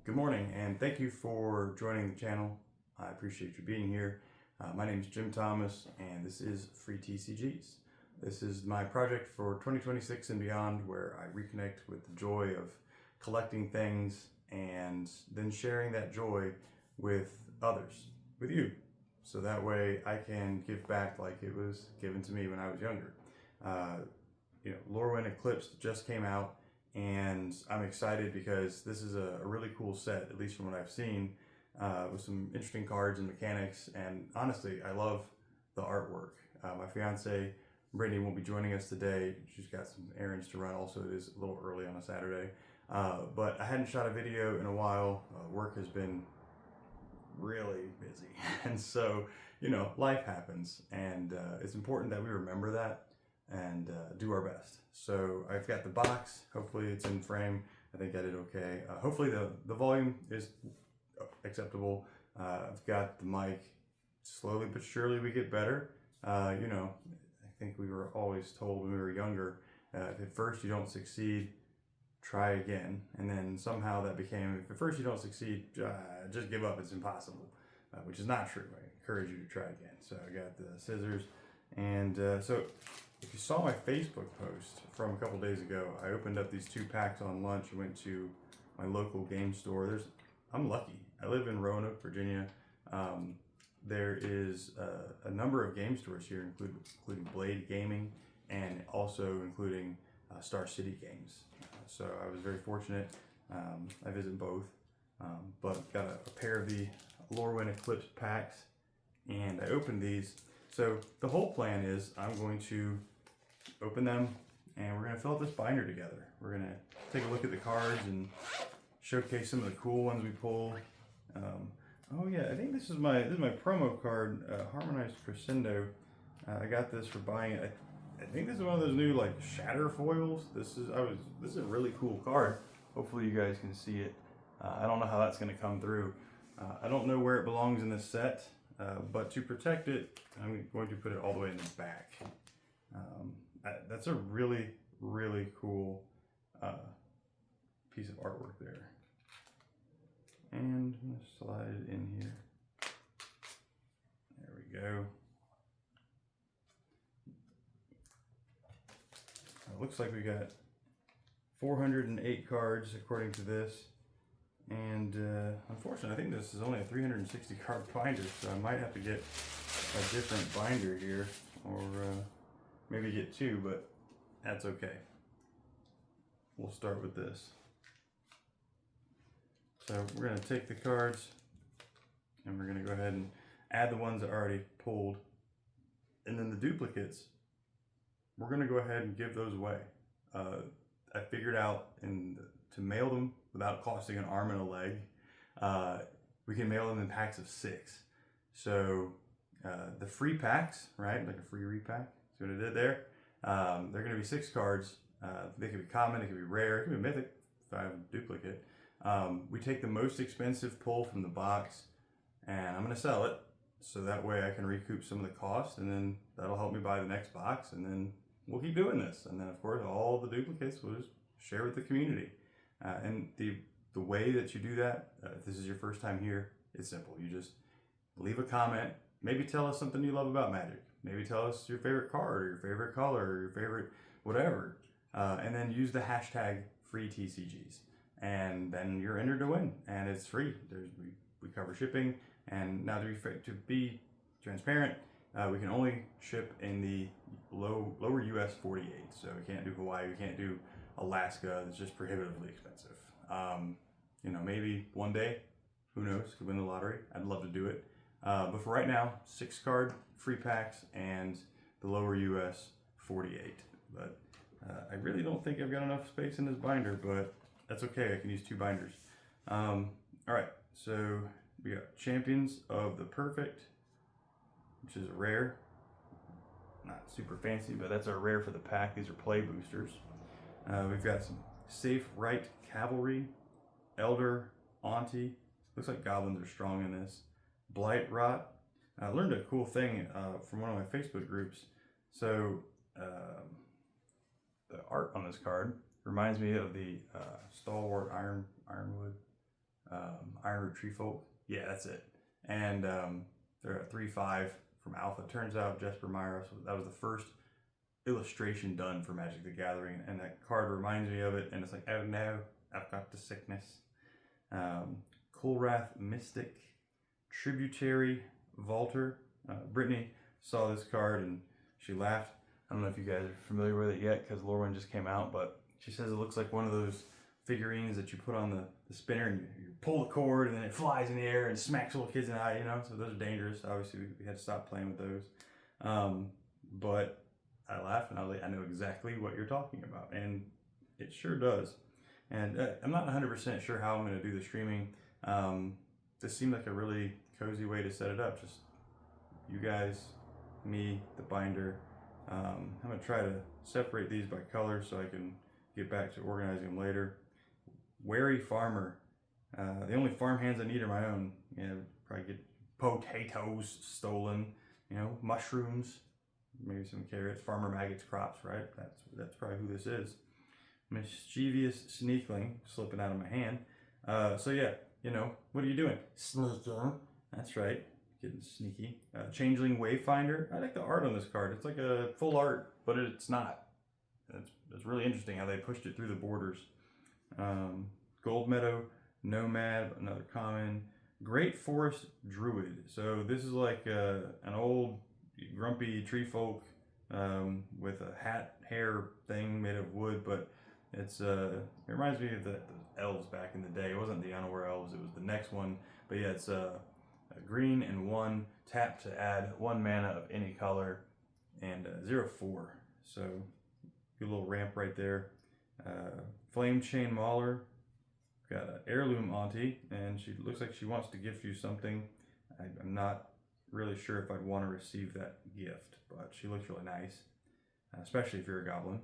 Good morning, and thank you for joining the channel. I appreciate you being here. My name is Jim Thomas, and this is FreeTCGs. This is my project for 2026 and beyond, where I reconnect with the joy of collecting things and then sharing that joy with others, with you. So that way I can give back like it was given to me when I was younger. Lorwn Eclipsed just came out, and I'm excited because this is a really cool set, at least from what I've seen, with some interesting cards and mechanics, and honestly, I love the artwork. My fiance, Brittany, won't be joining us today. She's got some errands to run. Also, it is a little early on a Saturday, but I hadn't shot a video in a while. Work has been really busy, and so, life happens, and it's important that we remember that and do our best. So I've got the box. Hopefully it's in frame. I think I did okay. Hopefully the volume is acceptable. I've got the mic. Slowly but surely we get better. I think we were always told when we were younger, if at first you don't succeed, try again. And then somehow that became, if at first you don't succeed, just give up, it's impossible, which is not true. I encourage you to try again. So I got the scissors, and so if you saw my Facebook post from a couple days ago, I opened up these 2 packs on lunch. I went to my local game store. I'm lucky. I live in Roanoke, Virginia. There is a number of game stores here, including Blade Gaming, and also including Star City Games. So I was very fortunate. I visit both, but got a pair of the Lorwn Eclipsed packs, and I opened these. So the whole plan is I'm going to open them, and we're going to fill out this binder together. We're going to take a look at the cards and showcase some of the cool ones we pulled. Oh yeah, I think this is my promo card, Harmonized Crescendo. I got this for buying it. I think this is one of those new like shatter foils. This is a really cool card. Hopefully you guys can see it. I don't know how that's going to come through. I don't know where it belongs in this set, but to protect it, I'm going to put it all the way in the back. That's a really, really cool piece of artwork there. And I'm going to slide it in here. There we go. It looks like we got 408 cards according to this. And unfortunately, I think this is only a 360 card binder, so I might have to get a different binder here, or maybe get 2, but that's okay. We'll start with this. So we're going to take the cards, and we're going to go ahead and add the ones that are already pulled, and then the duplicates, we're going to go ahead and give those away. I figured out to mail them without costing an arm and a leg, we can mail them in packs of 6. So the FreePacks, right, like a free repack, see what I did there? They're going to be 6 cards. They could be common, it could be rare, it could be mythic if I have a duplicate. We take the most expensive pull from the box, and I'm going to sell it, so that way I can recoup some of the cost, and then that'll help me buy the next box, and then we'll keep doing this. And then of course all the duplicates we'll just share with the community. And the way that you do that, if this is your first time here, it's simple. You just leave a comment, maybe tell us something you love about Magic, maybe tell us your favorite card or your favorite color or your favorite whatever, and then use the hashtag FreeTCGs, and then you're entered to win, and it's free. We cover shipping, and now to be transparent, we can only ship in the lower US 48, so we can't do Hawaii, we can't do Alaska. It's just prohibitively expensive. Maybe one day, who knows, could win the lottery. I'd love to do it. But for right now, 6 card free packs and the lower US 48. But I really don't think I've got enough space in this binder, but that's okay. I can use 2 binders. All right, so we got Champions of the Perfect, which is a rare. Not super fancy, but that's our rare for the pack. These are play boosters. We've got some Safe Right Cavalry, Elder Auntie. Looks like goblins are strong in this. Blight Rot. I learned a cool thing from one of my Facebook groups. So the art on this card reminds me of the stalwart Ironwood Ironroot Tree Folk. Yeah, that's it. And they're a 3/5 from Alpha. Turns out Jesper Myros, that was the first illustration done for Magic the Gathering, and that card reminds me of it, and it's like, oh no, I've got the sickness. Kulrath Mystic, Tributary Vaulter. Brittany saw this card and she laughed. I don't know if you guys are familiar with it yet because Lorwyn just came out, but she says it looks like one of those figurines that you put on the spinner and you pull the cord and then it flies in the air and smacks little kids in the eye, you know, so those are dangerous. Obviously we had to stop playing with those. But I laughed and I was like, I know exactly what you're talking about, and it sure does. And I'm not 100% sure how I'm going to do the streaming. This seemed like a really cozy way to set it up. Just you guys, me, the binder. I'm going to try to separate these by color so I can get back to organizing them later. Wary Farmer. The only farm hands I need are my own. You know, probably get potatoes stolen, you know, mushrooms, maybe some carrots, Farmer Maggot's crops, right? That's probably who this is. Mischievous Sneakling, slipping out of my hand. So yeah, you know, what are you doing? Sneaking. That's right, getting sneaky. Changeling Wayfinder. I like the art on this card. It's like a full art, but it's not. It's really interesting how they pushed it through the borders. Gold Meadow Nomad, another common. Great Forest Druid. So this is like an old grumpy tree folk with a hat hair thing made of wood, but it reminds me of the elves back in the day. It wasn't the Unaware elves, it was the next one. But yeah, it's a green and 1 tap to add 1 mana of any color and 0/4. So good little ramp right there. Flame Chain Mauler. Got an Heirloom Auntie, and she looks like she wants to gift you something. I'm not really sure if I'd want to receive that gift, but she looks really nice, especially if you're a goblin.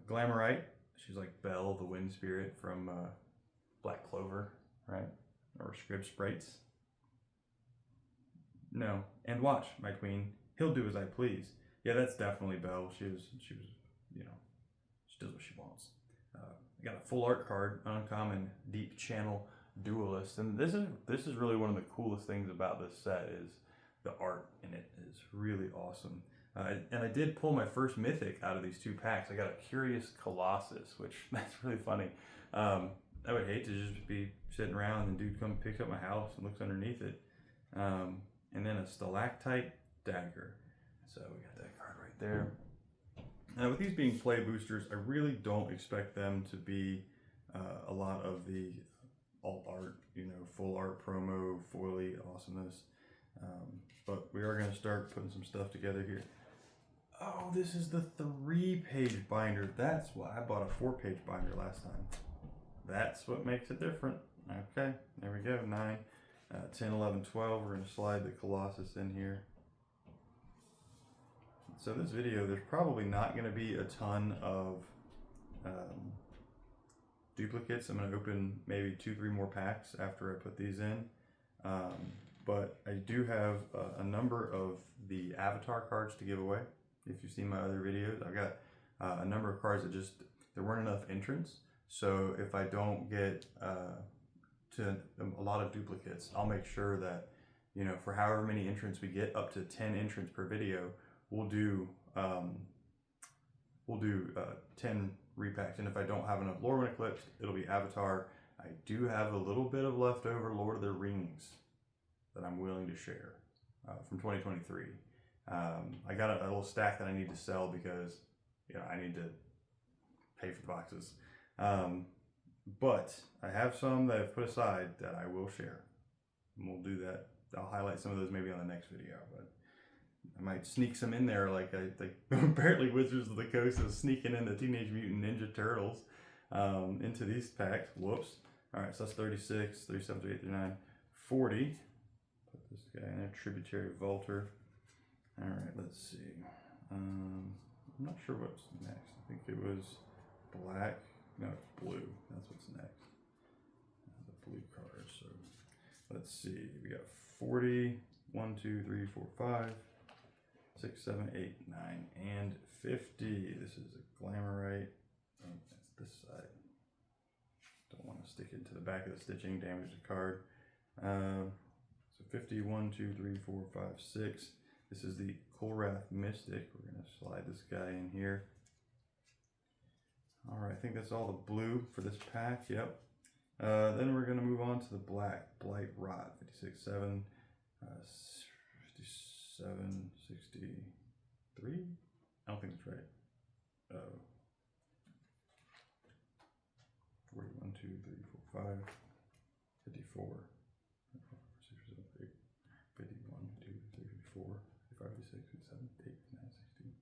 Glamorite. She's like Belle, the wind spirit from Black Clover, right? Or Scrib Sprites. No. And watch, my queen. He'll do as I please. Yeah, that's definitely Belle. She was, you know, she does what she wants. I got a full art card, uncommon Deep Channel Duelist, and this is really one of the coolest things about this set is the art in it is really awesome. And I did pull my first mythic out of these 2 packs. I got a Curious Colossus, which that's really funny. I would hate to just be sitting around and dude comes picks up my house and looks underneath it. And then a Stalactite Dagger. So we got that card right there. With these being play boosters, I really don't expect them to be a lot of the alt art, you know, full art promo, foily awesomeness. But we are going to start putting some stuff together here. Oh, this is the 3-page binder. That's why I bought a 4-page binder last time. That's what makes it different. Okay, there we go. 9, 10, 11, 12. We're going to slide the Colossus in here. So this video, there's probably not going to be a ton of duplicates. I'm going to open maybe 2-3 more packs after I put these in. But I do have a number of the avatar cards to give away. If you've seen my other videos, I've got a number of cards that just, there weren't enough entrants. So if I don't get to a lot of duplicates, I'll make sure that, you know, for however many entrants we get, up to 10 entrants per video, we'll do 10 repacks. And if I don't have enough Lorwn Eclipsed, it'll be Avatar. I do have a little bit of leftover Lord of the Rings that I'm willing to share from 2023. I got a little stack that I need to sell because, you know, I need to pay for the boxes. But I have some that I've put aside that I will share. And we'll do that. I'll highlight some of those maybe on the next video, but I might sneak some in there, like apparently Wizards of the Coast is sneaking in the Teenage Mutant Ninja Turtles into these packs. Whoops. All right, so that's 36, 37, 38, 39, 40. Put this guy in there, Tributary Vaulter. All right, let's see. I'm not sure what's next. I think it was black. No, it's blue. That's what's next. The blue card. So let's see. We got 40, 1, 2, 3, 4, 5. 6, 7, 8, 9, and 50. This is a Glamorite. Oh, that's this side. Don't want to stick it into the back of the stitching, damage the card. So 50, 1, 2, 3, 4, 5, 6. This is the Kohlrath Mystic. We're going to slide this guy in here. All right, I think that's all the blue for this pack. Yep. Then we're going to move on to the black Blight Rot 56, 7, 57, 63. I don't think that's right. 41, 2, 3, 4, 5, 54, 51, 2, 3, 4, 55, 56, 57, 8, 9, 60,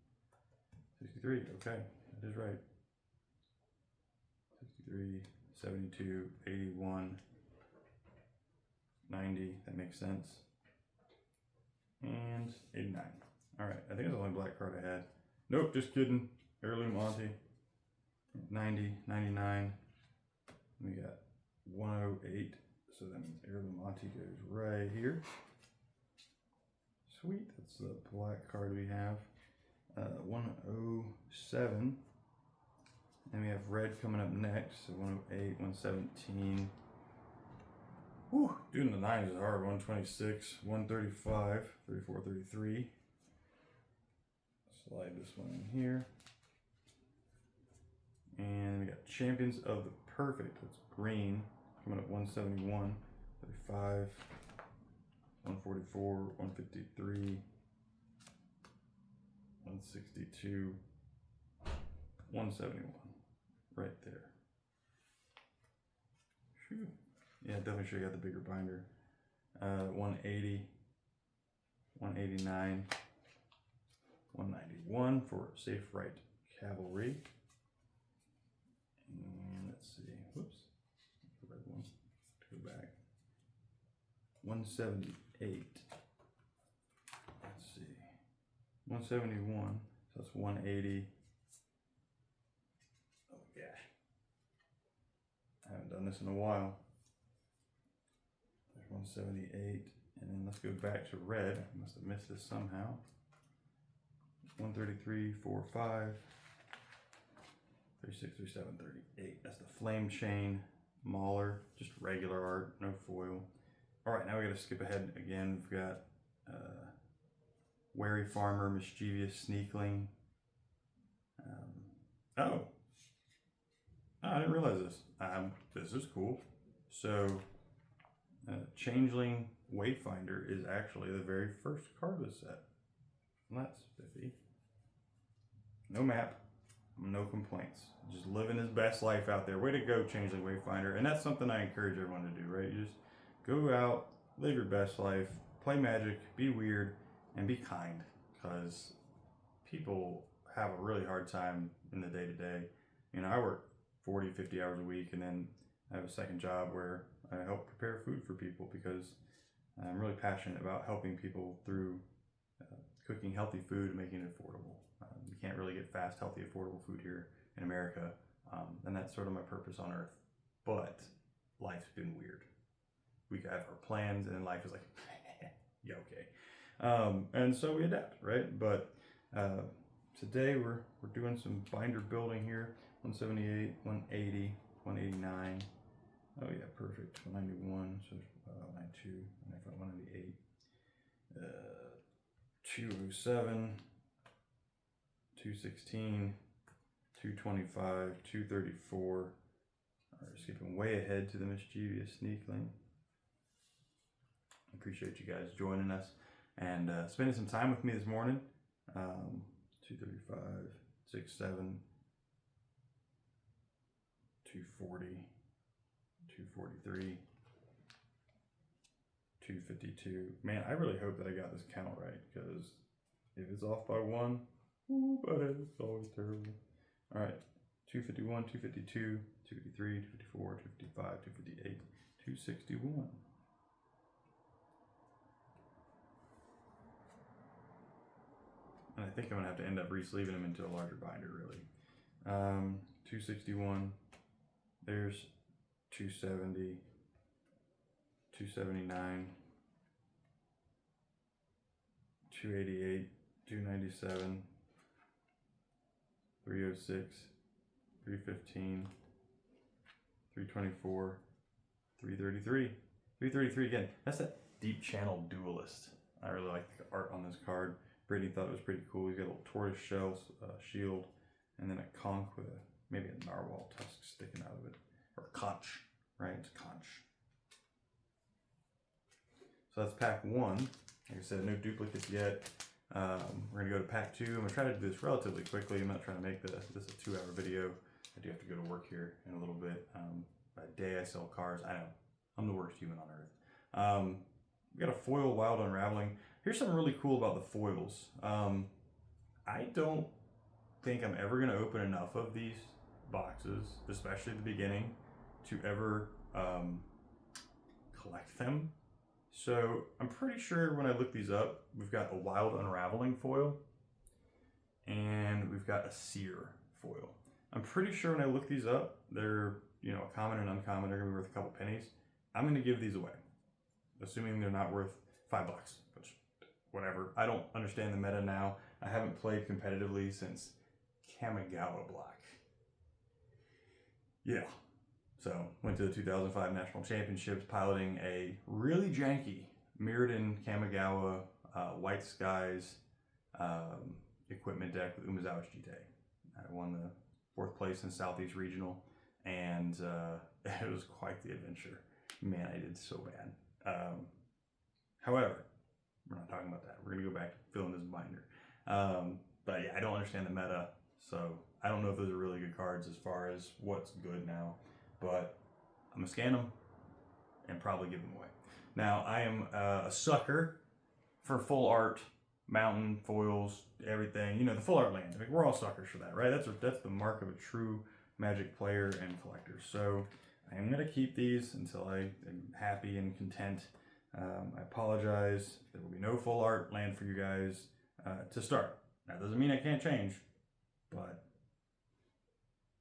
63. Okay, that is right. 63, 72, 81, 90. That makes sense. And 89. All right, I think it's the only black card I had. Nope, just kidding. Heirloom Auntie. 90, 99. We got 108. So that means Heirloom Auntie goes right here. Sweet, that's the black card we have. 107. And we have red coming up next. So 108, 117. Whew, doing the 9s is hard. 126, 135, 34, 33. Slide this one in here. And we got Champions of the Perfect. That's green. Coming up 171, 35, 144, 153, 162, 171. Right there. Whew. Yeah, definitely should have got the bigger binder. 180, 189, 191 for Safe Right Cavalry. And let's see, whoops, the red one, go back. 178, let's see, 171, so that's 180. Oh yeah, I haven't done this in a while. There's 178, and then let's go back to red. I must have missed this somehow. 133, 4, 5. 36, 37, 38. That's the Flame Chain Mauler, just regular art, no foil. All right, now we got to skip ahead again. We've got Wary Farmer, Mischievous Sneakling. Oh, I didn't realize this. This is cool. So, Changeling Wayfinder is actually the very first card of the set. And that's spiffy. No map. No complaints. Just living his best life out there. Way to go, Changeling Wayfinder. And that's something I encourage everyone to do, right? You just go out, live your best life, play Magic, be weird, and be kind. Because people have a really hard time in the day-to-day. You know, I work 40, 50 hours a week, and then I have a second job where I help prepare food for people because I'm really passionate about helping people through cooking healthy food and making it affordable. You can't really get fast, healthy, affordable food here in America, and that's sort of my purpose on Earth. But life's been weird. We have our plans, and then life is like, yeah, okay. And so we adapt, right? But today we're doing some binder building here. 178, 180, 189. Oh yeah, perfect. 191, so 92, 95, 198, 207. 216, 225, 234. All right, skipping way ahead to the Mischievous Sneakling. Appreciate you guys joining us and spending some time with me this morning. 235, 67, 240, 243, 252. Man, I really hope that I got this count right, because if it's off by one, ooh, but it's always terrible. All right, 251, 252, 253, 254, 255, 258, 261. And I think I'm gonna have to end up re-sleeving them into a larger binder, really. 261. There's 270, 279, 288, 297. 306, 315, 324, 333, 333 again. That's that deep channel duelist. I really like the art on this card. Brittany thought it was pretty cool. He's got a little tortoise shell shield, and then a conch with maybe a narwhal tusk sticking out of it, or a conch, right? It's a conch. So that's pack 1. Like I said, no duplicates yet. We're gonna go to pack 2. I'm gonna try to do this relatively quickly. I'm not trying to make this a 2-hour video. I do have to go to work here in a little bit. By day I sell cars. I know, I'm the worst human on earth. We got a foil wild unraveling. Here's something really cool about the foils. I don't think I'm ever gonna open enough of these boxes, especially at the beginning, to ever collect them. So I'm pretty sure when I look these up, we've got a wild unraveling foil and we've got a sear foil. I'm pretty sure when I look these up, they're, you know, common and uncommon. They're gonna be worth a couple pennies. I'm gonna give these away, assuming they're not worth $5, which whatever. I don't understand the meta now. I haven't played competitively since Kamigawa Black. Yeah. So, went to the 2005 National Championships piloting a really janky Mirrodin Kamigawa White Skies equipment deck with Umezawa's Jite. I won the 4th place in Southeast Regional, and it was quite the adventure. Man, I did so bad. However, we're not talking about that. We're going to go back to filling this binder. But yeah, I don't understand the meta, so I don't know if those are really good cards as far as what's good now. But I'm gonna scan them and probably give them away. Now I am a sucker for full art, mountain foils, everything. You know, the full art land. I mean, we're all suckers for that, right? That's the mark of a true Magic player and collector. So I am gonna keep these until I am happy and content. I apologize. There will be no full art land for you guys to start. That doesn't mean I can't change, but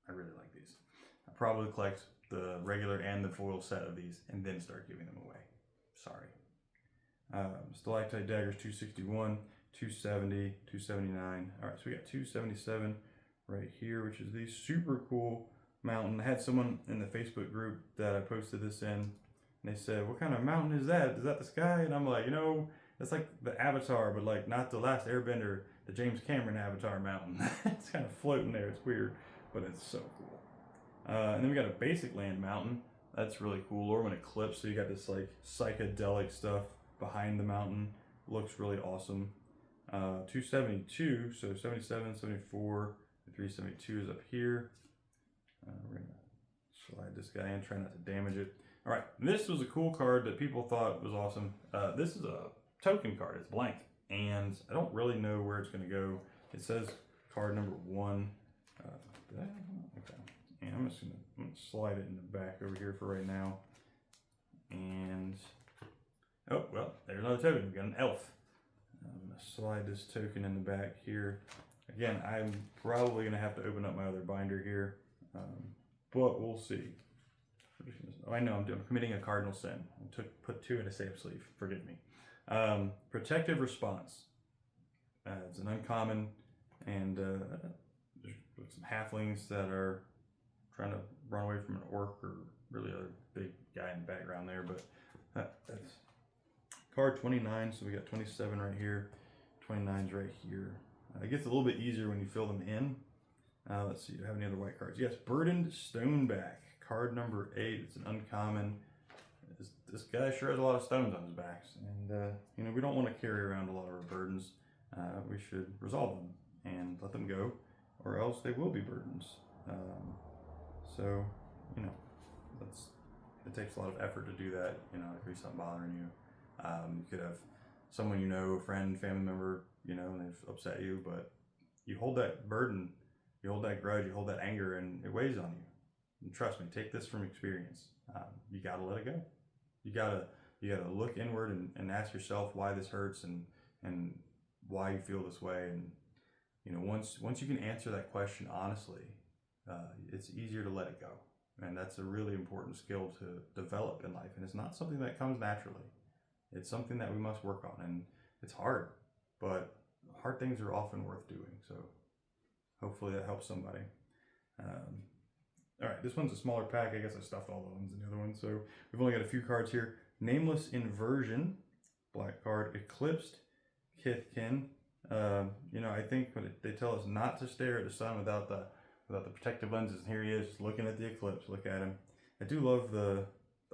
I really like these. I'll probably collect the regular and the foil set of these and then start giving them away. Sorry. Stalactite Daggers 261, 270, 279. All right, so we got 277 right here, which is the super cool mountain. I had someone in the Facebook group that I posted this in, and they said, what kind of mountain is that? Is that the sky? And I'm like, you know, that's like the Avatar, but like not the Last Airbender, the James Cameron Avatar mountain. It's kind of floating there. It's weird, but it's so cool. And then we got a basic land mountain. That's really cool. Lorwn Eclipsed. So you got this like psychedelic stuff behind the mountain. Looks really awesome. 272. So 77, 74, 372 is up here. We're gonna slide this guy in, try not to damage it. All right, this was a cool card that people thought was awesome. This is a token card. It's blank, and I don't really know where it's gonna go. It says card number 1. Okay. And I'm gonna slide it in the back over here for right now. And oh well, there's another token. We got an elf. I'm gonna slide this token in the back here. Again, I'm probably gonna have to open up my other binder here, but we'll see. Oh, I know I'm committing a cardinal sin. I put 2 in a safe sleeve. Forgive me. Protective Response. It's an uncommon, and there's some halflings that are trying to run away from an orc or really other big guy in the background there, but that's card 29. So we got 27 right here, 29's right here. It gets a little bit easier when you fill them in. Let's see, do I have any other white cards? Yes, Burdened Stoneback, card number 8. It's an uncommon. This guy sure has a lot of stones on his backs, and you know, we don't want to carry around a lot of our burdens. We should resolve them and let them go, or else they will be burdens. So, you know, it takes a lot of effort to do that. You know, it could be something bothering you. You could have someone you know, a friend, family member, you know, and they've upset you, but you hold that burden, you hold that grudge, you hold that anger, and it weighs on you. And trust me, take this from experience. You gotta let it go. You gotta look inward and ask yourself why this hurts and why you feel this way. And you know, once you can answer that question honestly, it's easier to let it go. And that's a really important skill to develop in life. And it's not something that comes naturally. It's something that we must work on. And it's hard, but hard things are often worth doing. So hopefully that helps somebody. All right, this one's a smaller pack. I guess I stuffed all the ones in the other one. So we've only got a few cards here. Nameless Inversion, black card. Eclipsed Kithkin. You know, I think when they tell us not to stare at the sun without the protective lenses. And here he is, just looking at the eclipse. Look at him. I do love the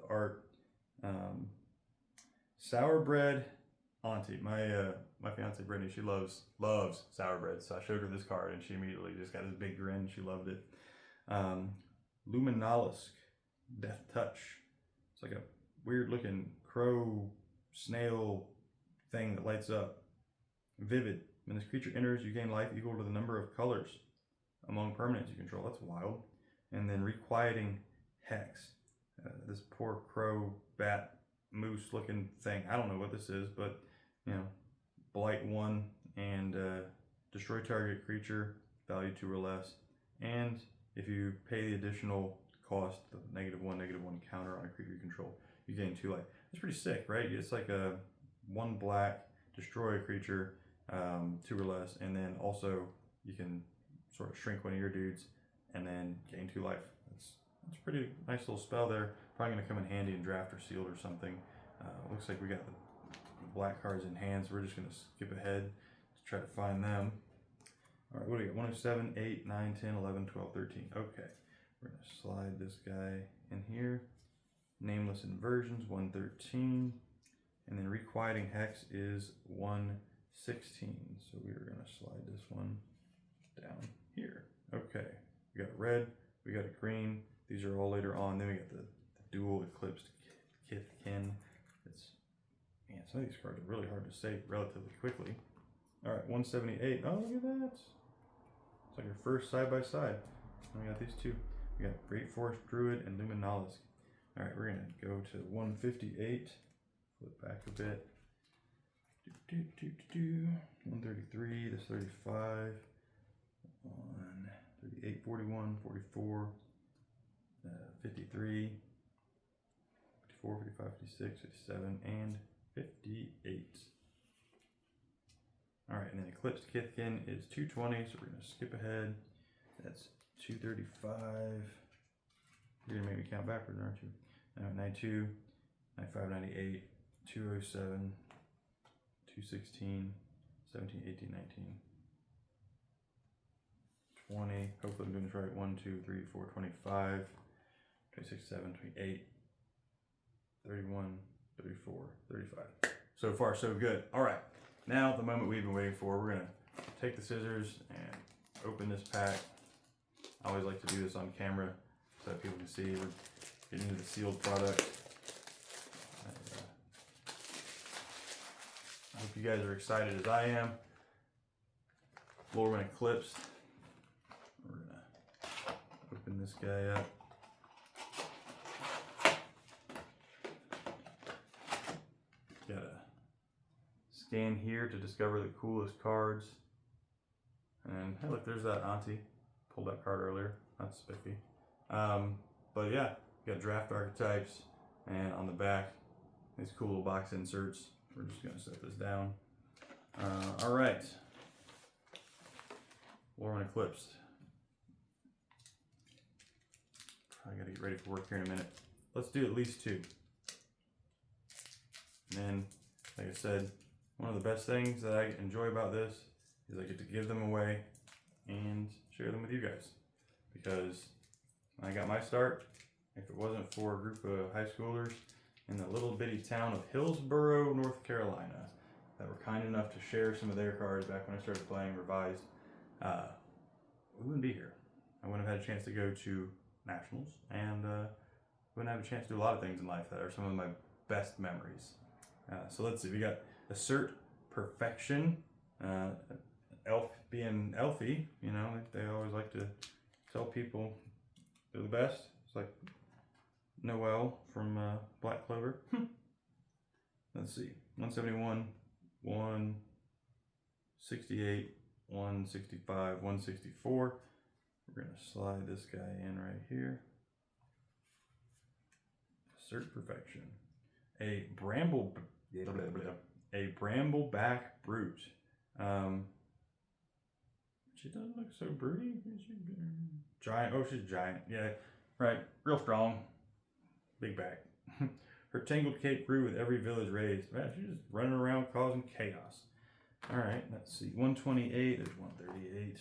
art. Sour bread auntie. My fiance Brittany, she loves sour bread. So I showed her this card and she immediately just got this big grin. She loved it. Luminalisk, Death Touch. It's like a weird looking crow snail thing that lights up. Vivid. When this creature enters, you gain life equal to the number of colors among permanents you control. That's wild. And then Requieting Hex. This poor crow, bat, moose looking thing. I don't know what this is, but you know, blight 1 and destroy target creature, value 2 or less. And if you pay the additional cost, the -1/-1 counter on a creature you control, you gain 2 life. It's pretty sick, right? It's like a 1 black, destroy a creature, 2 or less, and then also you can sort of shrink one of your dudes and then gain 2 life. It's a pretty nice little spell there. Probably going to come in handy in draft or sealed or something. Looks like we got the black cards in hand, so we're just going to skip ahead to try to find them. All right, what do we got? 107, 8, 9, 10, 11, 12, 13. Okay, we're going to slide this guy in here. Nameless Inversions, 113. And then Requieting Hex is 116. So we are going to slide this one down here. Okay, we got a red, we got a green. These are all later on. Then we got the dual Eclipsed Kithkin. Man, some of these cards are really hard to say relatively quickly. All right, 178. Oh, look at that. It's like our first side-by-side. We got these two. We got Great Forest Druid and Luminalisk. All right, we're going to go to 158. Flip back a bit. 133, this 35. 38, 41, 44, 53, 54, 55, 56, 57, and 58. All right, and then Eclipsed Kithkin is 220, so we're going to skip ahead. That's 235. You're going to make me count backwards, aren't you? 92, 95, 98, 207, 216, 17, 18, 19, 20. Hopefully I'm doing this right. 1, 2, 3, 4, 25, 26, 7, 28, 31, 34, 35. So far, so good. All right. Now, the moment we've been waiting for, we're going to take the scissors and open this pack. I always like to do this on camera so that people can see we're getting into the sealed product. I hope you guys are excited as I am. Lorwn Eclipsed. We're going to open this guy up. Got a scan here to discover the coolest cards. And hey, look, there's that auntie. Pulled that card earlier. That's spiffy. But yeah, got draft archetypes, and on the back, these cool little box inserts. We're just gonna set this down. All right, Lorwn Eclipsed. Probably gotta get ready for work here in a minute. Let's do at least 2. And then, like I said, one of the best things that I enjoy about this is I get to give them away and share them with you guys. Because when I got my start, if it wasn't for a group of high schoolers in the little bitty town of Hillsborough, North Carolina, that were kind enough to share some of their cards back when I started playing Revised, we wouldn't be here. I wouldn't have had a chance to go to nationals, and wouldn't have a chance to do a lot of things in life that are some of my best memories. So let's see, we got Assert Perfection, Elf being Elfie, you know, they always like to tell people they're the best. It's like Noelle from Black Clover. Let's see, 171, 168, 165, 164. We're going to slide this guy in right here. Assert Perfection. A Brambleback Brute. She doesn't look so broody. Giant. Oh, she's giant. Yeah, right? Real strong. Big back. Her tangled cape grew with every village raised. Man, she's just running around causing chaos. All right, let's see. 128, there's 138.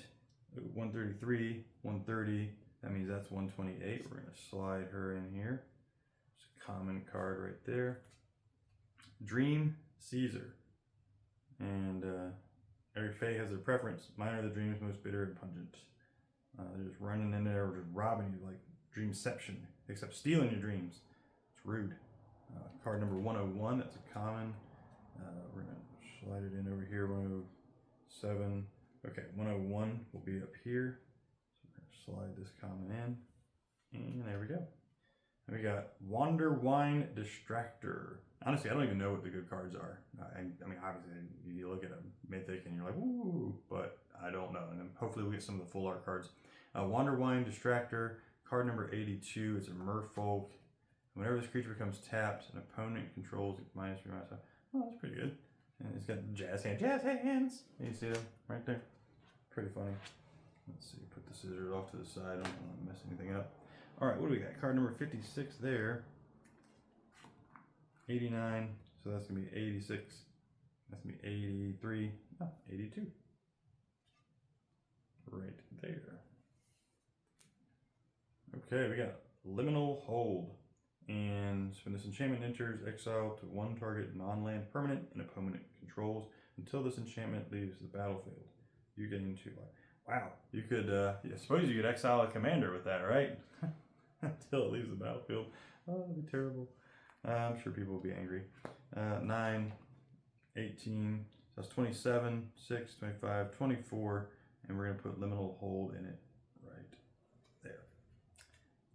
133, 130. That means that's 128. We're going to slide her in here. It's a common card right there. Dream Caesar. And every fae has their preference. Mine are the dreams most bitter and pungent. They're just running in there, just robbing you like dreamception, except stealing your dreams. It's rude. Card number 101, that's a common. We're going to slide it in over here. 107. Okay, 101 will be up here. So we're going to slide this common in. And there we go. And we got Wander Wine Distractor. Honestly, I don't even know what the good cards are. I mean, obviously, you look at a mythic and you're like, ooh, but I don't know. And then hopefully we'll get some of the full art cards. Wander Wine Distractor, card number 82. It's a merfolk. Whenever this creature becomes tapped, an opponent controls it -3/-. Oh, that's pretty good. And it's got jazz hands. Jazz hands! You see them right there? Pretty funny. Let's see, put the scissors off to the side. I don't want to mess anything up. All right, what do we got? Card number 56 there. 89, so that's going to be 86. That's going to be 83. Oh, 82. Right there. Okay, we got Liminal Hold. And when this enchantment enters, exile to one target non-land permanent and opponent controls until this enchantment leaves the battlefield. You gain 2 life. Wow, you could, I suppose you could exile a commander with that, right? Until it leaves the battlefield. Oh, that'd be terrible. I'm sure people will be angry. 9, 18, so that's 27, 6, 25, 24, and we're going to put Liminal Hold in it right there.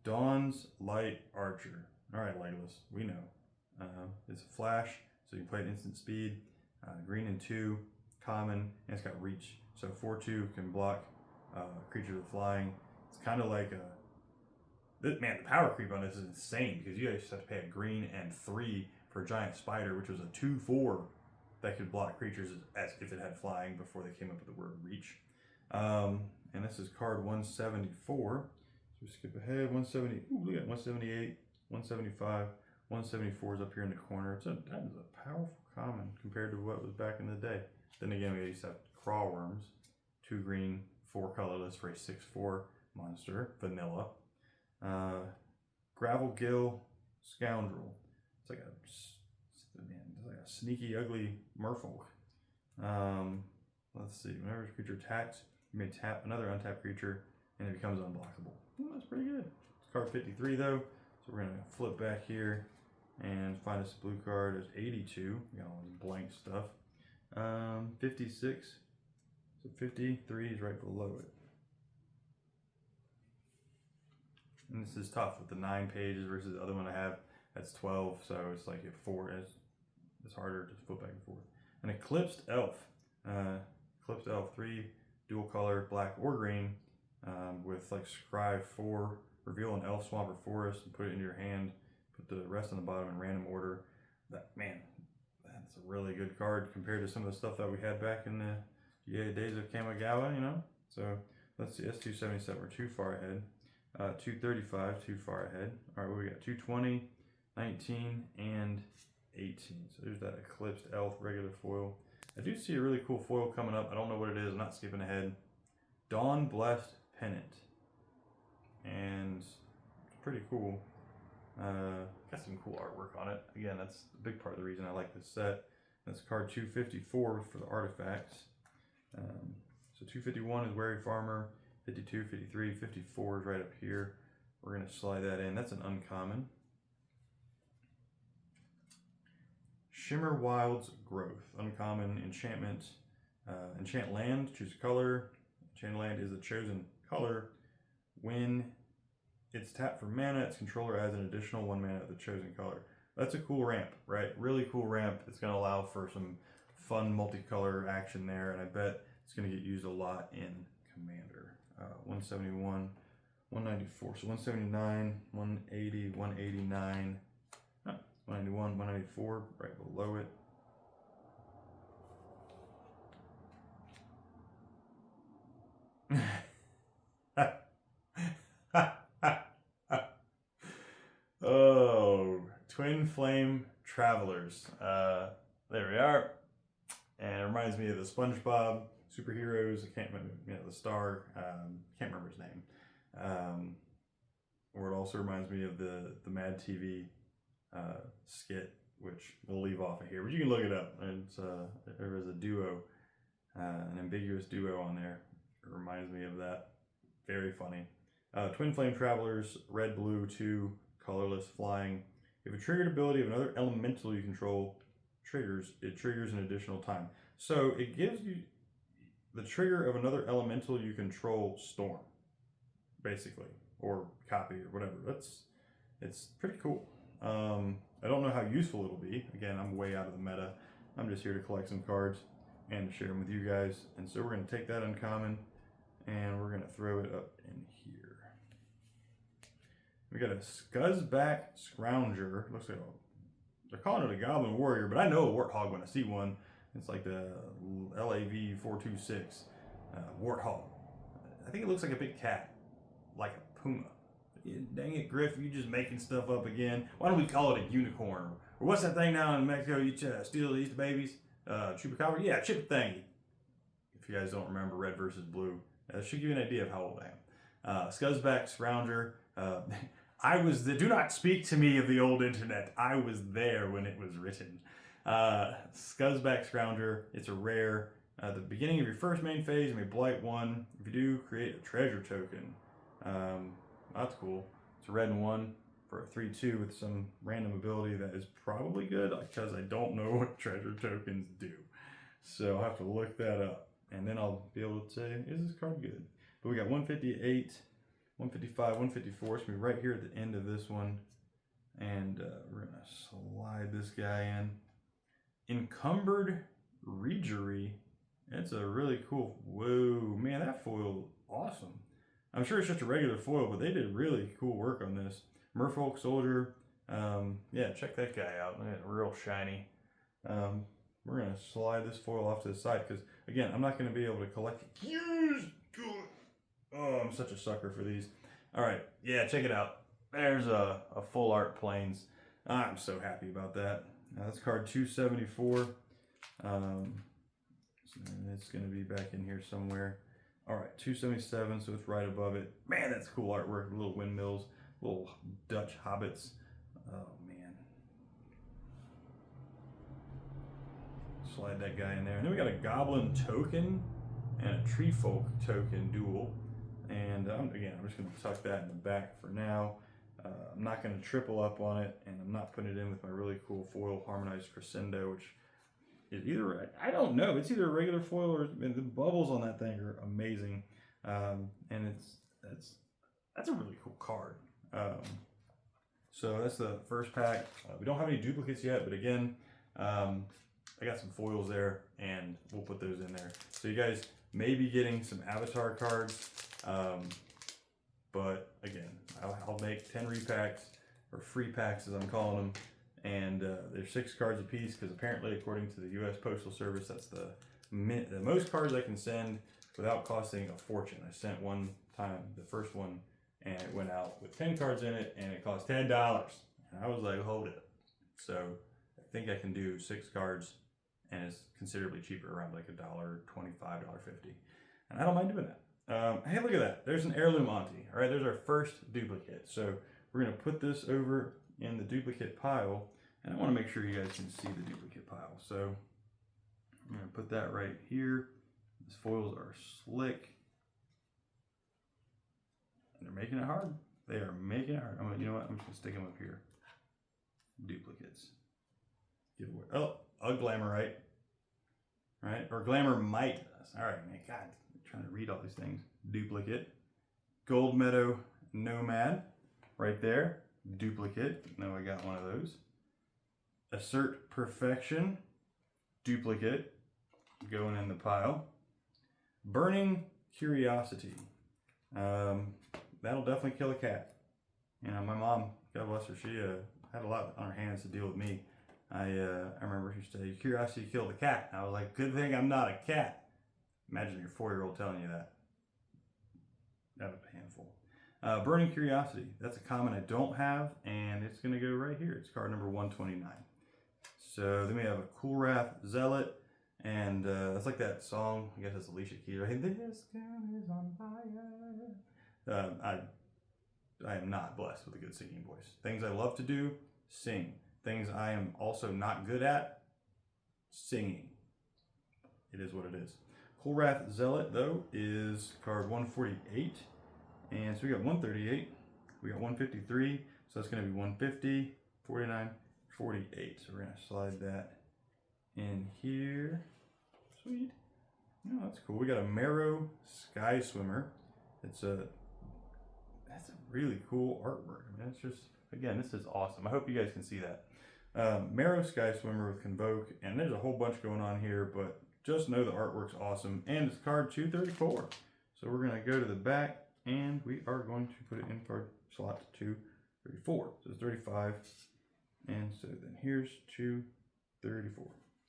Dawn's Light Archer. All right, Legolas, we know. It's a flash, so you can play at instant speed. Green and 2, common, and it's got reach. So 4/2 can block creatures with flying. It's kind of like a... Man, the power creep on this is insane because you guys have to pay a green and 3 for a giant spider, which was a 2/4 that could block creatures as if it had flying before they came up with the word reach. And this is card 174. So we skip ahead. 170. Ooh, look at 178, 175, 174 is up here in the corner. That is a powerful common compared to what was back in the day. Then again, we used to have crawl worms, 2 green, 4 colorless for a 6/4 monster, vanilla. Gravel Gill Scoundrel. It's like a sneaky, ugly merfolk. Let's see. Whenever a creature attacks, you may tap another untapped creature, and it becomes unblockable. Ooh, that's pretty good. It's card 53 though, so we're gonna flip back here and find us a blue card. There's 82. We got all this blank stuff. 56. So 53 is right below it. And this is tough with the 9 pages versus the other one I have. That's 12, so it's like at 4. It's harder to flip back and forth. An Eclipsed Elf. Eclipsed Elf 3, dual color, black or green, with like Scribe 4. Reveal an elf, swamp, or forest and put it into your hand. Put the rest on the bottom in random order. Man, that's a really good card compared to some of the stuff that we had back in the days of Kamigawa, you know? So let's see, that's 277. We're too far ahead. 235, too far ahead. All right, what we got? 220, 19, and 18. So there's that Eclipsed Elf regular foil. I do see a really cool foil coming up. I don't know what it is. I'm not skipping ahead. Dawn Blessed Pennant. And it's pretty cool. Got some cool artwork on it. Again, that's a big part of the reason I like this set. That's card 254 for the artifacts. So 251 is Wary Farmer. 52, 53, 54 is right up here. We're going to slide that in. That's an uncommon. Shimmer Wild's Growth. Uncommon enchantment. Enchant land, choose a color. Enchant land is the chosen color. When it's tapped for mana, its controller adds an additional 1 mana of the chosen color. That's a cool ramp, right? Really cool ramp. It's going to allow for some fun multicolor action there, and I bet it's going to get used a lot in Commander. 171, 194, so 179, 180, 189, 191, 194, right below it. Flame Travelers. There we are. And it reminds me of the SpongeBob superheroes. I can't remember, the star. Can't remember his name. Or it also reminds me of the Mad TV skit, which we'll leave off of here. But you can look it up. It's there was a duo, an ambiguous duo on there. It reminds me of that. Very funny. Twin Flame Travelers, red, blue, 2, colorless, flying. If a triggered ability of another elemental you control triggers, it triggers an additional time. So it gives you the trigger of another elemental you control storm, basically, or copy or whatever. It's pretty cool. I don't know how useful it'll be. Again, I'm way out of the meta. I'm just here to collect some cards and to share them with you guys. And so we're going to take that uncommon and we're going to throw it up in here. We got a Scuzzback Scrounger. Looks like they're calling it a Goblin Warrior, but I know a Warthog when I see one. It's like the LAV 426 Warthog. I think it looks like a big cat, like a puma. Dang it, Griff, you just making stuff up again. Why don't we call it a unicorn? Or what's that thing down in Mexico you steal these babies? Chupacabra? Yeah, chip thingy. If you guys don't remember Red versus Blue, that should give you an idea of how old I am. Scuzzback Scrounger. Do not speak to me of the old internet. I was there when it was written. Scuzzback Scrounger. It's a rare. At the beginning of your first main phase, you may blight 1. If you do, create a treasure token. That's cool. It's a red and 1 for a 3/2 with some random ability that is probably good because I don't know what treasure tokens do. So I'll have to look that up. And then I'll be able to say, is this card good? But we got 158, 155, 154. It's going to be right here at the end of this one. And we're going to slide this guy in. Encumbered Regery. It's a really cool. Whoa, man, that foil, awesome. I'm sure it's just a regular foil, but they did really cool work on this. Merfolk Soldier. Yeah, check that guy out. Real shiny. We're going to slide this foil off to the side because, again, I'm not going to be able to collect it. Oh, I'm such a sucker for these. All right, yeah, check it out. There's a full art planes. I'm so happy about that. That's card 274. It's going to be back in here somewhere. All right, 277, so it's right above it. Man, that's cool artwork. Little windmills, little Dutch hobbits. Oh, man. Slide that guy in there. And then we got a Goblin token and a Tree Folk token dual. And again, I'm just going to tuck that in the back for now. I'm not going to triple up on it, and I'm not putting it in with my really cool foil Harmonized Crescendo, which is either, I don't know, it's either a regular foil or the bubbles on that thing are amazing. And that's a really cool card. So that's the first pack. We don't have any duplicates yet, but again, I got some foils there, and we'll put those in there. So you guys may be getting some avatar cards, but again, I'll make 10 repacks, or FreePacks as I'm calling them, and there's 6 cards a piece because apparently, according to the U.S. Postal Service, that's the most cards I can send without costing a fortune. I sent one time, the first one, and it went out with 10 cards in it, and it cost $10. And I was like, hold it. So I think I can do 6 cards, and it's considerably cheaper, around like $1.25, $1.50. And I don't mind doing that. Hey, look at that. There's an heirloom auntie. All right, there's our first duplicate. So we're going to put this over in the duplicate pile, and I want to make sure you guys can see the duplicate pile. So I'm going to put that right here. These foils are slick, and they're making it hard. They are making it hard. You know what? I'm just going to stick them up here. Duplicates. Give away. Oh, a Glamourite. Right? Or Glamourmite. All right, man. God, I'm trying to read all these things. Duplicate. Gold Meadow Nomad. Right there. Duplicate. Now I got one of those. Assert Perfection. Duplicate. Going in the pile. Burning Curiosity. That'll definitely kill a cat. You know, my mom, God bless her, she had a lot on her hands to deal with me. I remember she said, "Your curiosity killed the cat." And I was like, good thing I'm not a cat. Imagine your 4-year-old telling you that. That was painful. Burning Curiosity. That's a common I don't have, and it's going to go right here. It's card number 129. So then we have a Cool Wrath Zealot, and that's like that song. I guess it's Alicia Keys. Right? This town is on fire. I am not blessed with a good singing voice. Things I love to do, sing. Things I am also not good at, singing. It is what it is. Cool Wrath Zealot, though, is card 148. And so we got 138, we got 153, so that's going to be 150, 49, 48. So we're going to slide that in here. Sweet. Oh, that's cool. We got a Marrow Sky Swimmer. That's a really cool artwork. I mean, it's just, again, this is awesome. I hope you guys can see that. Marrow Sky Swimmer with Convoke, and there's a whole bunch going on here, but just know the artwork's awesome, and it's card 234. So we're going to go to the back, and we are going to put it in card slot 234. So it's 35, and so then here's 234.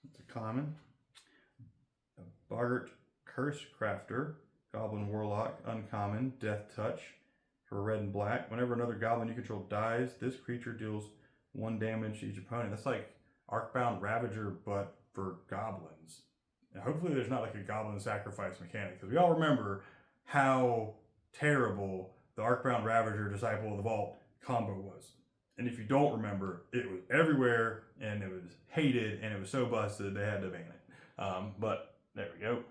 It's a common. A Boggart Curse Crafter, Goblin Warlock, uncommon, Death Touch. For red and black, whenever another goblin you control dies, this creature deals 1 damage to each opponent. That's like Arcbound Ravager, but for goblins. And hopefully there's not like a goblin sacrifice mechanic, because we all remember how terrible the Arcbound Ravager Disciple of the Vault combo was. And if you don't remember, it was everywhere, and it was hated, and it was so busted they had to ban it. But there we go.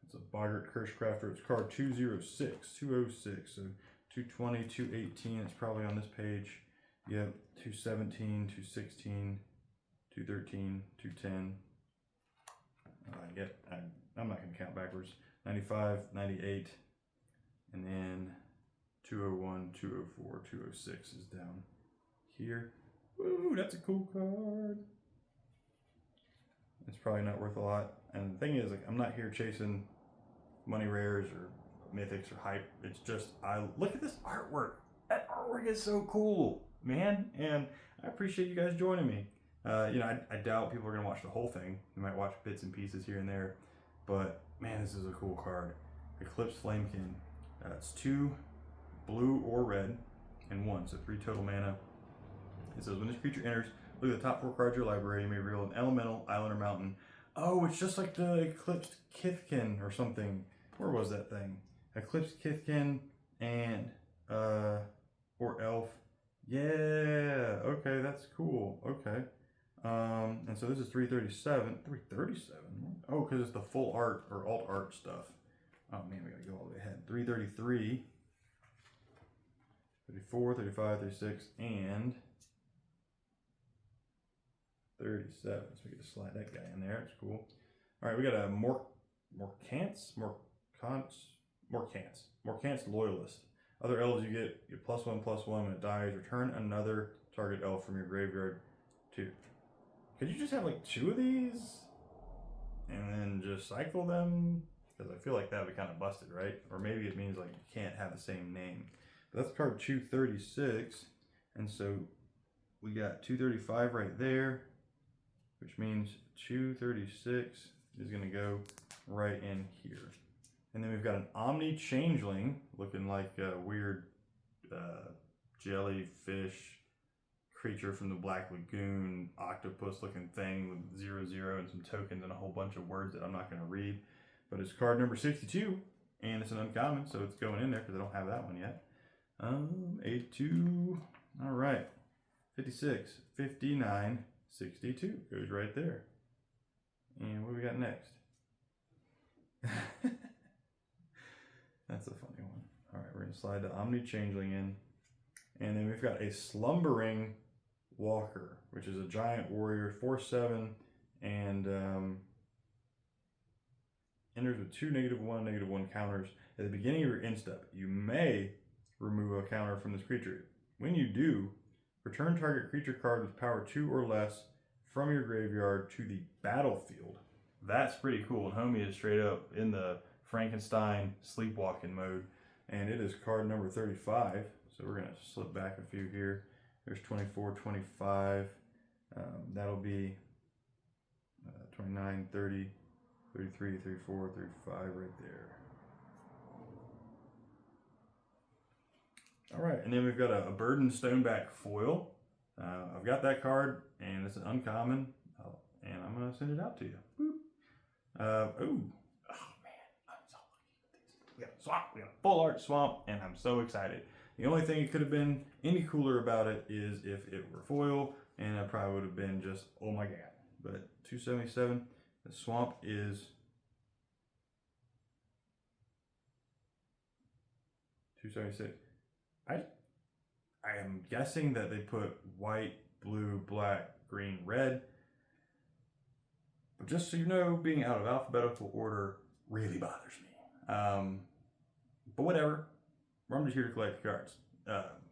It's a Boggart Curse Crafter. It's card 206. So 220, 218. It's probably on this page. Yep. 217, 216, 213, 210. I'm not going to count backwards. 95, 98, and then 201, 204, 206 is down here. Woo, that's a cool card. It's probably not worth a lot. And the thing is, like, I'm not here chasing money rares or mythics or hype. It's just, I look at this artwork. That artwork is so cool, man. And I appreciate you guys joining me. I doubt people are going to watch the whole thing. They might watch bits and pieces here and there. But, man, this is a cool card. Eclipsed Flamekin. It's 2 blue or red and 1. So 3 total mana. It says, when this creature enters, look at the top 4 cards of your library. You may reveal an elemental, island, or mountain. Oh, it's just like the Eclipsed Kithkin or something. Where was that thing? Eclipsed Kithkin and, or elf. Yeah, okay, that's cool. Okay. And so this is 337. 337? Oh, because it's the full art or alt art stuff. Oh man, we gotta go all the way ahead. 333, 34, 35, 36, and 37. So we get to slide that guy in there. It's cool. All right, we got a Morcant's Loyalist. Other elves you get +1/+1 when it dies. Return another target elf from your graveyard to. Could you just have like 2 of these and then just cycle them? Because I feel like that would be kind of busted, right? Or maybe it means like you can't have the same name. But that's card 236, and so we got 235 right there, which means 236 is going to go right in here. And then we've got an Omni Changeling looking like a weird jellyfish creature from the Black Lagoon, octopus looking thing with 0/0 and some tokens and a whole bunch of words that I'm not going to read. But it's card number 62, and it's an uncommon, so it's going in there because I don't have that one yet. 82, all right, 56, 59, 62 goes right there. And what do we got next? That's a funny one. All right, we're going to slide the Omni Changeling in. And then we've got a Slumbering Walker, which is a giant warrior, 4/7, and enters with 2 -1, -1 counters. At the beginning of your end step, you may remove a counter from this creature. When you do, return target creature card with power 2 or less from your graveyard to the battlefield. That's pretty cool. And homie is straight up in the Frankenstein sleepwalking mode. And it is card number 35. So we're going to slip back a few here. There's 24, 25. That'll be 29, 30, 33, 34, 35 right there. All right, and then we've got a Burden Stoneback foil. I've got that card, and it's an uncommon, and I'm going to send it out to you. Oh man, I'm so lucky with these. We got a swamp, we got a full art swamp, and I'm so excited. The only thing it could have been any cooler about it is if it were foil, and I probably would have been just, oh my god. But 277, the swamp is 276. I am guessing that they put white, blue, black, green, red. But just so you know, being out of alphabetical order really bothers me. But whatever. I'm just here to collect the cards.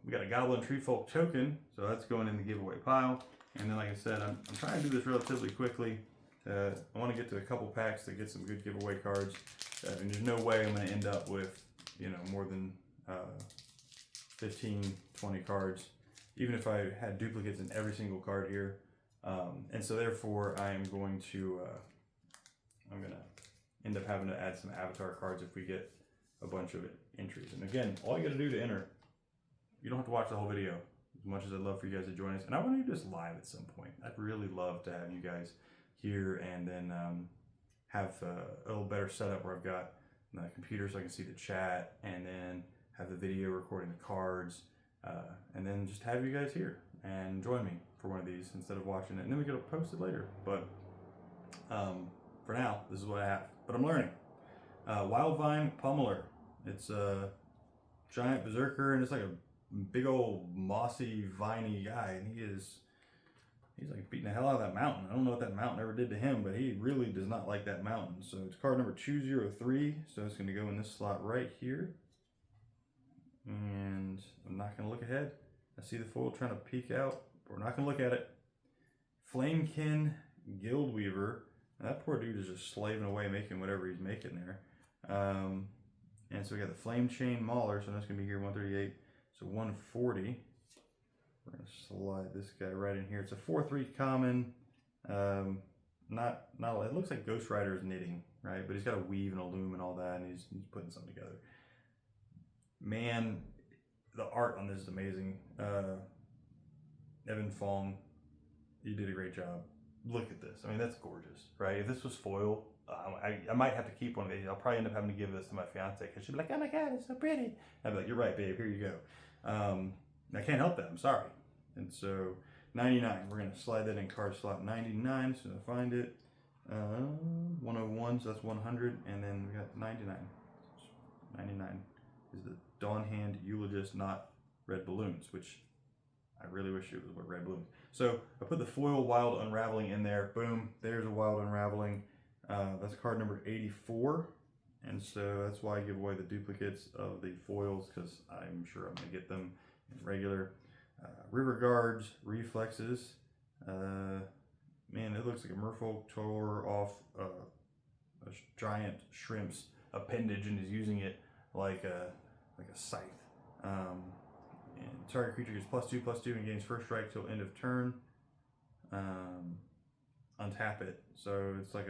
We got a Goblin Treefolk token, so that's going in the giveaway pile. And then, like I said, I'm trying to do this relatively quickly. I want to get to a couple packs to get some good giveaway cards. And there's no way I'm going to end up with, more than 15, 20 cards, even if I had duplicates in every single card here. And so therefore I am going to, I'm going to end up having to add some avatar cards if we get a bunch of entries. And again, all you got to do to enter, you don't have to watch the whole video, as much as I'd love for you guys to join us. And I want to do this live at some point. I'd really love to have you guys here and then have a little better setup where I've got the computer so I can see the chat, and then have the video recording the cards, and then just have you guys here and join me for one of these instead of watching it, and then we can post it later. But for now, this is what I have. But I'm learning. Wildvine Pummeler. It's a giant berserker, and it's like a big old mossy, viney guy, and he's like beating the hell out of that mountain. I don't know what that mountain ever did to him, but he really does not like that mountain. So it's card number 203. So it's going to go in this slot right here. And I'm not going to look ahead. I see the foil trying to peek out, but we're not going to look at it. Flamekin Guildweaver. Now that poor dude is just slaving away, making whatever he's making there. And so we got the Flame Chain Mauler, so that's going to be here 138. So 140. We're going to slide this guy right in here. It's a 4/3 common. Not it looks like Ghost Rider is knitting, right? But he's got a weave and a loom and all that, and he's putting something together. Man, the art on this is amazing. Evan Fong, you did a great job. Look at this. I mean, that's gorgeous, right? If this was foil, I might have to keep one of these. I'll probably end up having to give this to my fiance because she'll be like, "Oh my god, it's so pretty." I'd be like, "You're right, babe. Here you go." I can't help that. I'm sorry. And so 99. We're gonna slide that in card slot 99. So I find it. 101. So that's 100, and then we got 99. 99 is the Dawn Hand Eulogist, not Red Balloons, which I really wish it was Red Balloons. So I put the foil Wild Unraveling in there. Boom, there's a Wild Unraveling. That's card number 84. And so that's why I give away the duplicates of the foils, because I'm sure I'm going to get them in regular. River Guards, Reflexes. Man, it looks like a merfolk tore off a giant shrimp's appendage and is using it like a scythe. And target creature gets +2/+2 and gains first strike till end of turn. Untap it. So it's like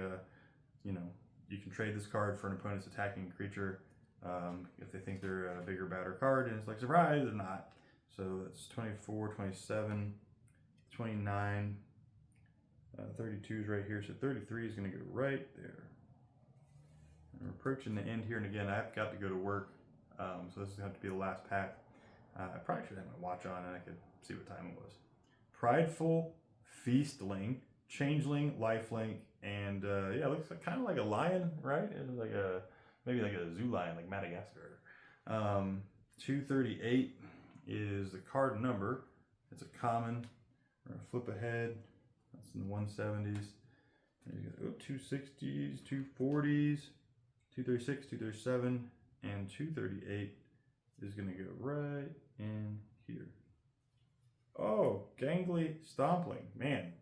you can trade this card for an opponent's attacking creature if they think they're a bigger, badder card, and it's like, surprise, they're not. So that's 24, 27, 29, 32 is right here, so 33 is going to go right there. And we're approaching the end here, and again, I've got to go to work, so this is going to have to be the last pack. I probably should have my watch on and I could see what time it was. Prideful Feastling, Changeling, Lifelink, and yeah, it looks kind of like a lion, right? It's like maybe like a zoo lion, like Madagascar. 238 is the card number. It's a common. We're gonna flip ahead. That's in the 170s. Oh, 260s, 240s, 236, 237, and 238 is gonna go right in here. Oh, Gangly Stompling. Man,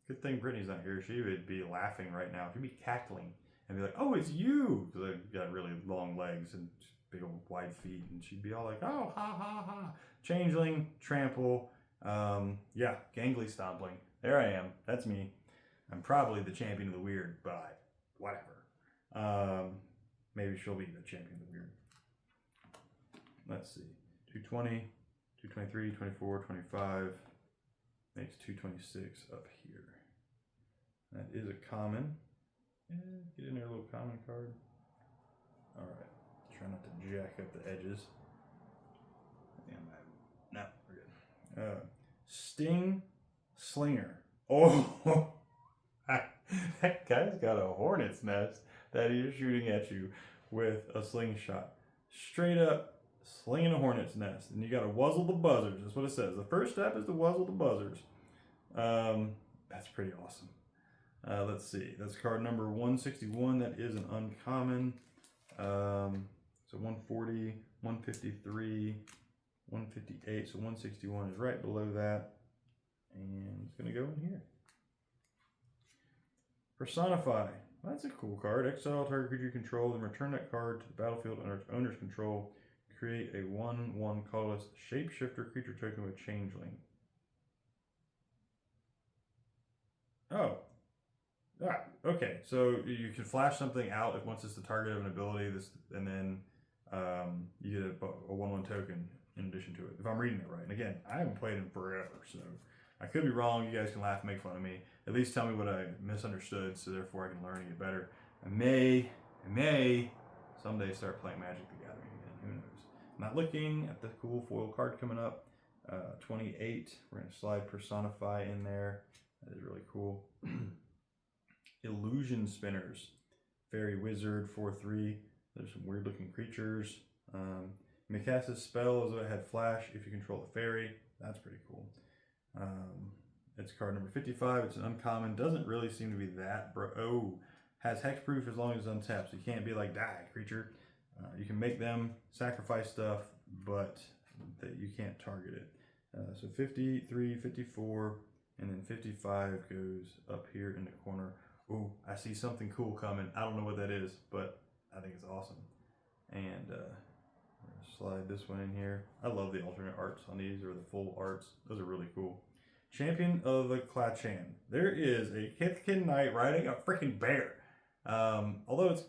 good thing Brittany's not here. She would be laughing right now. She'd be cackling and be like, "Oh, it's you!" Because I've got really long legs and big old wide feet. And she'd be all like, "Oh, ha, ha, ha." Changeling, Trample. Yeah, Gangly Stompling. There I am. That's me. I'm probably the champion of the weird, but whatever. Maybe she'll be the champion of the weird. Let's see. 220. 223, 24, 25, makes 226 up here. That is a common. Get in there, a little common card. All right, try not to jack up the edges. No, we're good. Sting Slinger. Oh, that guy's got a hornet's nest that he is shooting at you with a slingshot. Straight up slinging a hornet's nest. And you got to wuzzle the buzzards. That's what it says. The first step is to wuzzle the buzzards. That's pretty awesome. Let's see. That's card number 161. That is an uncommon. So 140, 153, 158. So 161 is right below that. And it's going to go in here. Personify. Well, that's a cool card. Exile target creature you control, then return that card to the battlefield under its owner's control. Create a 1/1 colorless shapeshifter creature token with changeling. Oh. Ah, okay. So you can flash something out if once it's the target of an ability, and then you get a 1/1 token in addition to it. If I'm reading it right. And again, I haven't played him forever, so I could be wrong. You guys can laugh and make fun of me. At least tell me what I misunderstood, so therefore I can learn and get better. I may someday start playing Magic the Gathering again. Who knows? I'm not looking at the cool foil card coming up. 28. We're going to slide Personify in there. That is really cool. Illusion Spinners. Fairy Wizard, 4/3. There's some weird looking creatures. You may cast this spell as though it had flash if you control a fairy. That's pretty cool. It's card number 55. It's an uncommon. Doesn't really seem to be that. Has hexproof as long as it's untapped. So you can't be like, die, creature. You can make them sacrifice stuff, but you can't target it. So 53, 54, and then 55 goes up here in the corner. Ooh, I see something cool coming. I don't know what that is, but I think it's awesome. And we're gonna slide this one in here. I love the alternate arts on these, or the full arts. Those are really cool. Champion of the Klachan. There is a Kithkin Knight riding a freaking bear. Although it's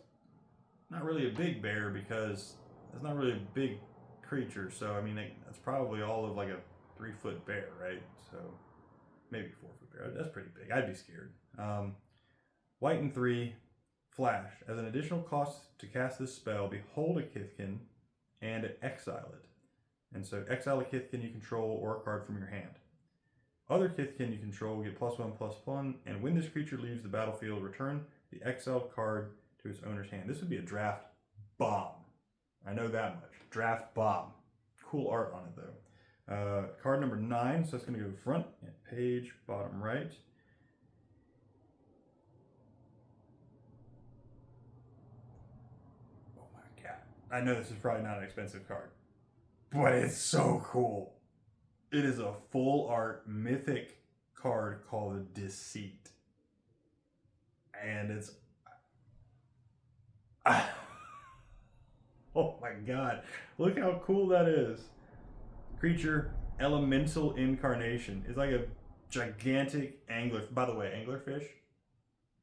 not really a big bear because it's not really a big creature. So, I mean, that's probably all of like a 3-foot bear, right? So, maybe 4-foot bear. That's pretty big. I'd be scared. White and 3, flash. As an additional cost to cast this spell, behold a Kithkin and exile it. And so, exile a Kithkin you control or a card from your hand. Other Kithkin you control get +1/+1, and when this creature leaves the battlefield, return the exiled card to its owner's hand. This would be a draft bomb. I know that much. Draft bomb. Cool art on it, though. Card number 9, so it's going to go front and page, bottom right. Oh my god. I know this is probably not an expensive card, but it's so cool. It is a full art mythic card called Deceit. And it's... oh my god. Look how cool that is. Creature, Elemental Incarnation. It's like a gigantic angler... By the way, anglerfish,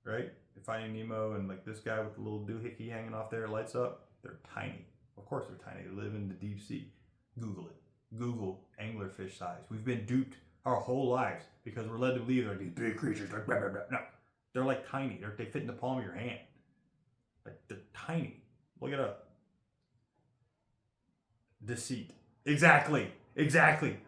right? Finding Nemo and like this guy with the little doohickey hanging off there, lights up. They're tiny. Of course they're tiny. They live in the deep sea. Google it. Google anglerfish size. We've been duped our whole lives because we're led to believe they're these big creatures. Like blah, blah, blah. No, they're like tiny. They fit in the palm of your hand. Like they're tiny. Look it up. Deceit. Exactly.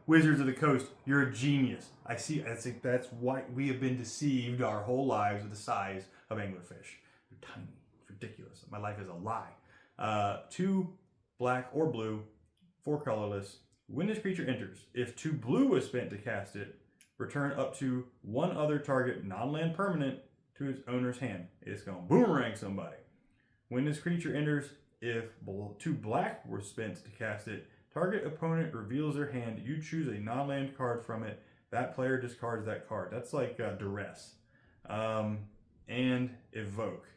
Wizards of the Coast. You're a genius. I see. That's why we have been deceived our whole lives with the size of anglerfish. They're tiny. It's ridiculous. My life is a lie. 2 black or blue, 4 colorless. When this creature enters, if 2 blue was spent to cast it, return up to 1 other target non-land permanent to its owner's hand. It's going to boomerang somebody. When this creature enters, if 2 black were spent to cast it, target opponent reveals their hand. You choose a non-land card from it. That player discards that card. That's like duress. And evoke.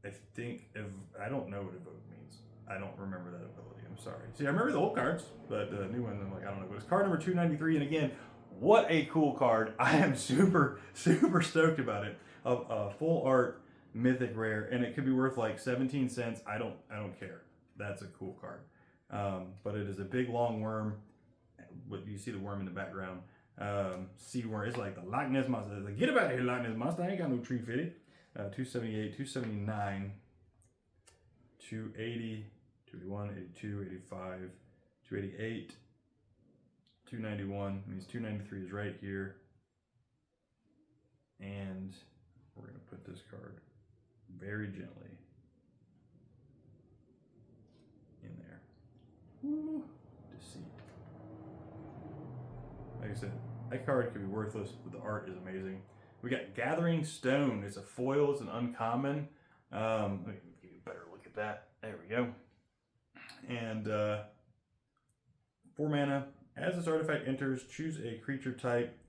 I don't know what evoke means. I don't remember that ability. I'm sorry. See, I remember the old cards, but the new one, I'm like, I don't know. But it's card number 293, and again, what a cool card. I am super stoked about it. A full art mythic rare, and it could be worth like 17 cents. I don't care. That's a cool card. But it is a big long worm. what you see the worm in the background. Sea worm. It's like the Loch Ness monster. It's like, get about here, Loch Ness monster. I ain't got no tree fitted. 278, 279, 280, 281, 82, 85, 288, 291. Means 293 is right here. And we're going to put this card very gently in there. Woo! Deceit. Like I said, that card could be worthless, but the art is amazing. We got Gathering Stone. It's a foil. It's an uncommon. Let me give you a better look at that. There we go. And 4 mana. As this artifact enters, choose a creature type.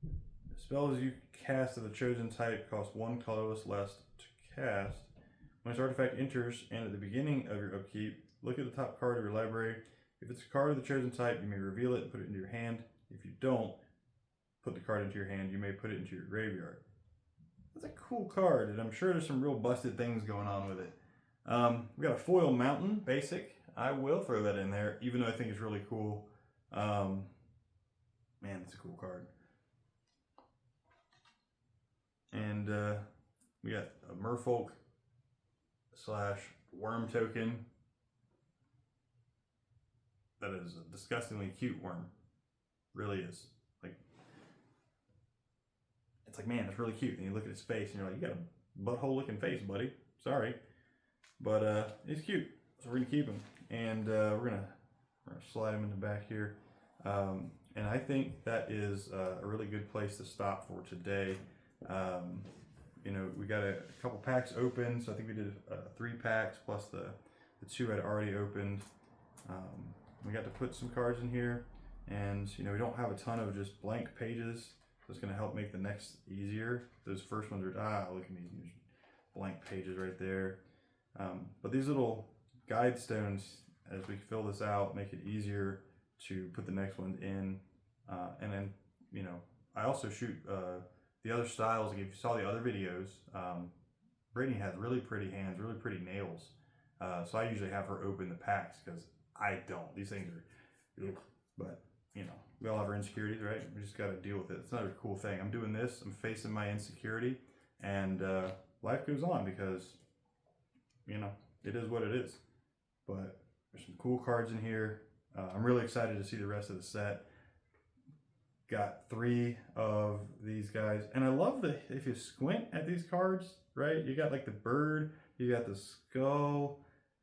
The spells you cast of the chosen type cost 1 colorless less to cast. When this artifact enters and at the beginning of your upkeep, look at the top card of your library. If it's a card of the chosen type, you may reveal it and put it into your hand. If you don't put the card into your hand, you may put it into your graveyard. That's a cool card, and I'm sure there's some real busted things going on with it. We got a foil mountain, basic. I will throw that in there, even though I think it's really cool. Man, it's a cool card. And we got a merfolk / worm token. That is a disgustingly cute worm. Really is. Like, it's like, man, it's really cute. And you look at his face and you're like, you got a butthole looking face, buddy. Sorry. But he's cute. So we're gonna keep him. And we're gonna slide him in the back here. And I think that is a really good place to stop for today. You know, we got a couple packs open, so I think we did 3 packs plus the 2 I'd already opened. We got to put some cards in here, and you know, we don't have a ton of just blank pages, so it's going to help make the next easier. Those first ones are, look at me, blank pages right there. But these little guide stones, as we fill this out, make it easier to put the next one in. And then, you know, I also shoot the other styles. Like if you saw the other videos, Brittany has really pretty hands, really pretty nails. So I usually have her open the packs because I don't. These things are, but you know, we all have our insecurities, right? We just got to deal with it. It's another cool thing. I'm doing this. I'm facing my insecurity, and life goes on because, you know, it is what it is. But there's some cool cards in here. I'm really excited to see the rest of the set. Got 3 of these guys, and I love the, if you squint at these cards, right, you got like the bird, you got the skull.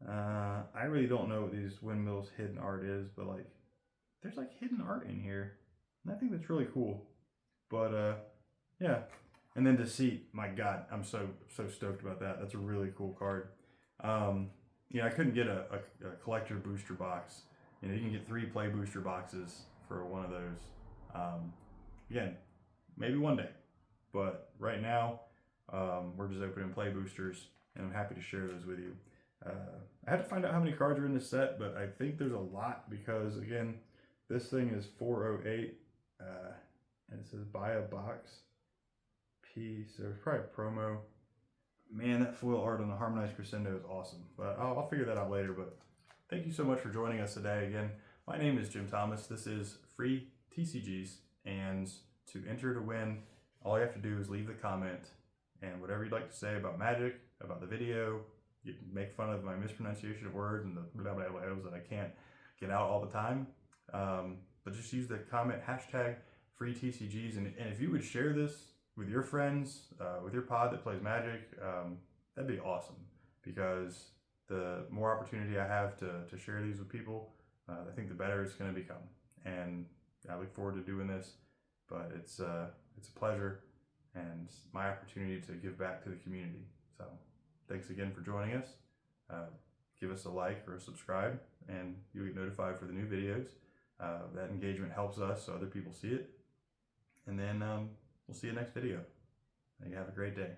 I really don't know what these windmills hidden art is, but like there's like hidden art in here, and I think that's really cool. But yeah, and then Deceit, my god, I'm so stoked about that. That's a really cool card. Yeah, I couldn't get a collector booster box. You know, you can get 3 play booster boxes for one of those. Again, maybe one day, but right now we're just opening play boosters, and I'm happy to share those with you. I had to find out how many cards are in this set, but I think there's a lot because, again, this thing is 408, and it says buy a box P, so it's probably a promo. Man, that foil art on the Harmonized Crescendo is awesome, but I'll figure that out later. But thank you so much for joining us today. Again, my name is Jim Thomas. This is FreeTCGs, and to enter to win, all you have to do is leave the comment, and whatever you'd like to say about Magic, about the video, you can make fun of my mispronunciation of words and the blah blah blahs that I can't get out all the time. But just use the comment hashtag FreeTCGs, and if you would share this with your friends, with your pod that plays Magic, that'd be awesome, because the more opportunity I have to share these with people, I think the better it's going to become. And I look forward to doing this, but it's a pleasure and my opportunity to give back to the community. So thanks again for joining us. Give us a like or a subscribe, and you'll get notified for the new videos. That engagement helps us so other people see it. And then we'll see you next video. You have a great day.